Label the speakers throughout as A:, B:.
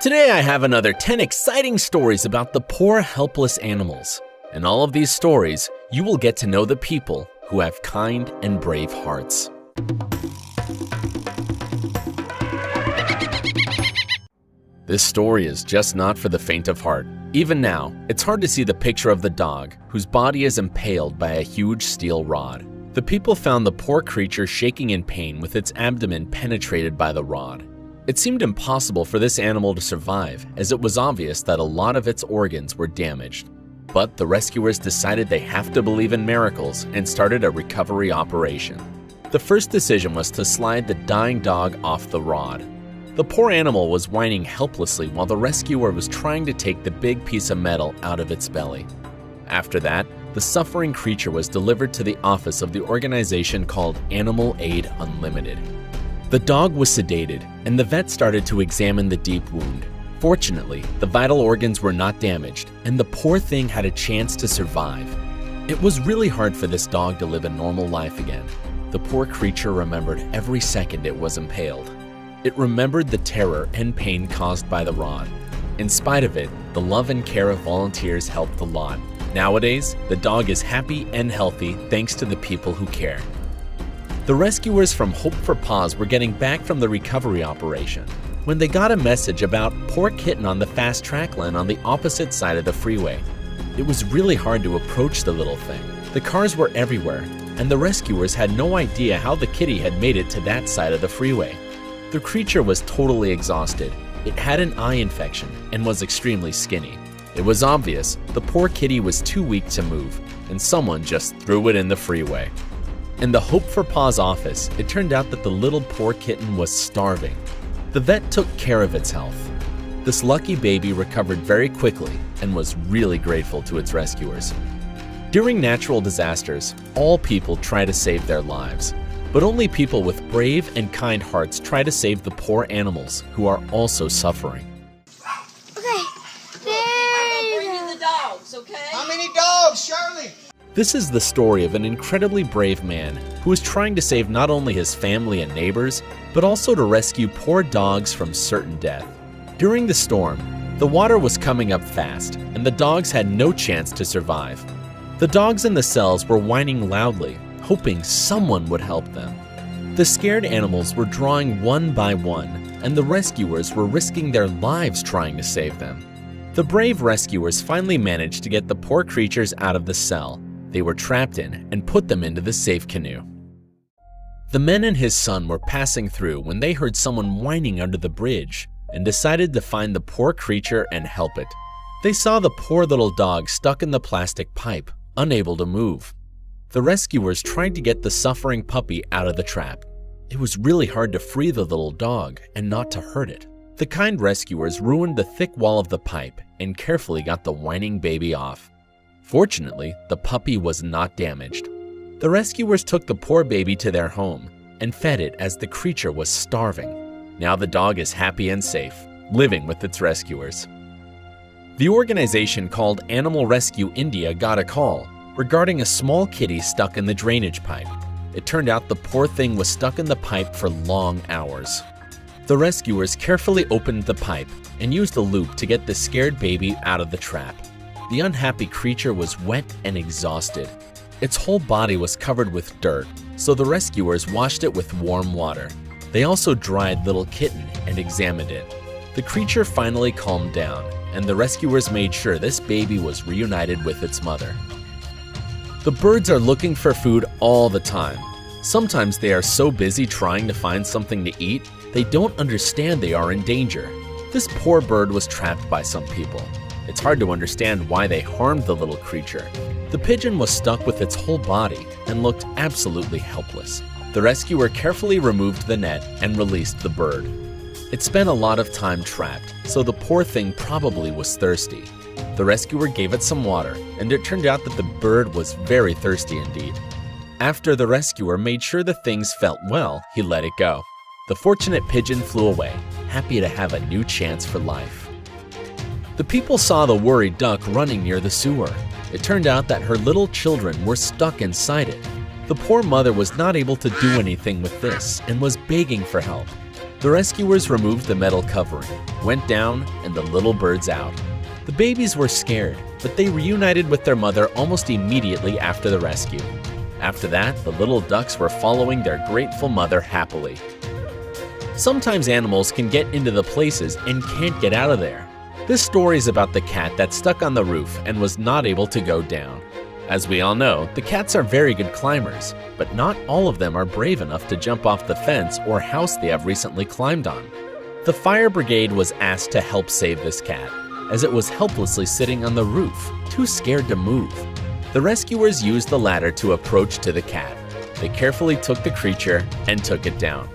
A: Today I have another 10 exciting stories about the poor, helpless animals. In all of these stories, you will get to know the people who have kind and brave hearts. This story is just not for the faint of heart. Even now, it's hard to see the picture of the dog whose body is impaled by a huge steel rod. The people found the poor creature shaking in pain with its abdomen penetrated by the rod. It seemed impossible for this animal to survive, as it was obvious that a lot of its organs were damaged. But the rescuers decided they have to believe in miracles and started a recovery operation. The first decision was to slide the dying dog off the rod. The poor animal was whining helplessly while the rescuer was trying to take the big piece of metal out of its belly. After that, the suffering creature was delivered to the office of the organization called Animal Aid Unlimited. The dog was sedated, and the vet started to examine the deep wound. Fortunately, the vital organs were not damaged, and the poor thing had a chance to survive. It was really hard for this dog to live a normal life again. The poor creature remembered every second it was impaled. It remembered the terror and pain caused by the rod. In spite of it, the love and care of volunteers helped a lot. Nowadays, the dog is happy and healthy thanks to the people who care. The rescuers from Hope for Paws were getting back from the recovery operation when they got a message about poor kitten on the fast track lane on the opposite side of the freeway. It was really hard to approach the little thing. The cars were everywhere, and the rescuers had no idea how the kitty had made it to that side of the freeway. The creature was totally exhausted. It had an eye infection and was extremely skinny. It was obvious the poor kitty was too weak to move, and someone just threw it in the freeway. In the Hope for Paws office, it turned out that the little poor kitten was starving. The vet took care of its health. This lucky baby recovered very quickly and was really grateful to its rescuers. During natural disasters, all people try to save their lives, but only people with brave and kind hearts try to save the poor animals who are also suffering.
B: Okay, there you go. The dogs, okay?
C: How many dogs, Shirley?
A: This is the story of an incredibly brave man who is trying to save not only his family and neighbors, but also to rescue poor dogs from certain death. During the storm, the water was coming up fast, and the dogs had no chance to survive. The dogs in the cells were whining loudly, hoping someone would help them. The scared animals were drawing one by one, and the rescuers were risking their lives trying to save them. The brave rescuers finally managed to get the poor creatures out of the cell they were trapped in and put them into the safe canoe. The men and his son were passing through when they heard someone whining under the bridge and decided to find the poor creature and help it. They saw the poor little dog stuck in the plastic pipe, unable to move. The rescuers tried to get the suffering puppy out of the trap. It was really hard to free the little dog and not to hurt it. The kind rescuers ruined the thick wall of the pipe and carefully got the whining baby off. Fortunately, the puppy was not damaged. The rescuers took the poor baby to their home and fed it as the creature was starving. Now the dog is happy and safe, living with its rescuers. The organization called Animal Rescue India got a call regarding a small kitty stuck in the drainage pipe. It turned out the poor thing was stuck in the pipe for long hours. The rescuers carefully opened the pipe and used a loop to get the scared baby out of the trap. The unhappy creature was wet and exhausted. Its whole body was covered with dirt, so the rescuers washed it with warm water. They also dried little kitten and examined it. The creature finally calmed down, and the rescuers made sure this baby was reunited with its mother. The birds are looking for food all the time. Sometimes they are so busy trying to find something to eat, they don't understand they are in danger. This poor bird was trapped by some people. It's hard to understand why they harmed the little creature. The pigeon was stuck with its whole body and looked absolutely helpless. The rescuer carefully removed the net and released the bird. It spent a lot of time trapped, so the poor thing probably was thirsty. The rescuer gave it some water, and it turned out that the bird was very thirsty indeed. After the rescuer made sure the things felt well, he let it go. The fortunate pigeon flew away, happy to have a new chance for life. The people saw the worried duck running near the sewer. It turned out that her little children were stuck inside it. The poor mother was not able to do anything with this and was begging for help. The rescuers removed the metal covering, went down, and the little birds out. The babies were scared, but they reunited with their mother almost immediately after the rescue. After that, the little ducks were following their grateful mother happily. Sometimes animals can get into the places and can't get out of there. This story is about the cat that stuck on the roof and was not able to go down. As we all know, the cats are very good climbers, but not all of them are brave enough to jump off the fence or house they have recently climbed on. The fire brigade was asked to help save this cat, as it was helplessly sitting on the roof, too scared to move. The rescuers used the ladder to approach to the cat. They carefully took the creature and took it down.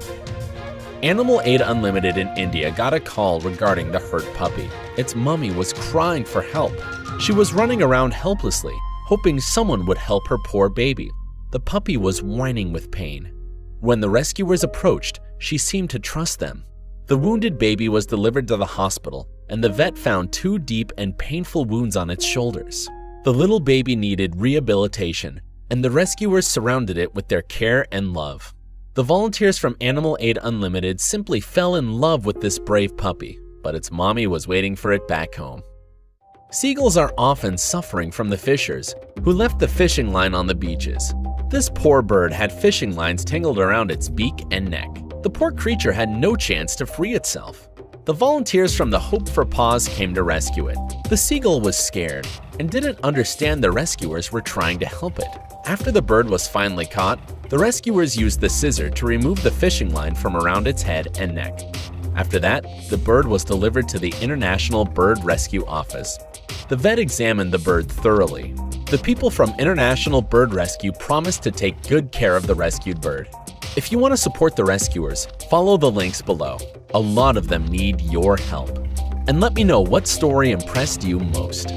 A: Animal Aid Unlimited in India got a call regarding the hurt puppy. Its mummy was crying for help. She was running around helplessly, hoping someone would help her poor baby. The puppy was whining with pain. When the rescuers approached, she seemed to trust them. The wounded baby was delivered to the hospital, and the vet found 2 deep and painful wounds on its shoulders. The little baby needed rehabilitation, and the rescuers surrounded it with their care and love. The volunteers from Animal Aid Unlimited simply fell in love with this brave puppy, but its mommy was waiting for it back home. Seagulls are often suffering from the fishers, who left the fishing line on the beaches. This poor bird had fishing lines tangled around its beak and neck. The poor creature had no chance to free itself. The volunteers from the Hope for Paws came to rescue it. The seagull was scared and didn't understand the rescuers were trying to help it. After the bird was finally caught, the rescuers used the scissor to remove the fishing line from around its head and neck. After that, the bird was delivered to the International Bird Rescue Office. The vet examined the bird thoroughly. The people from International Bird Rescue promised to take good care of the rescued bird. If you want to support the rescuers, follow the links below. A lot of them need your help. And let me know what story impressed you most.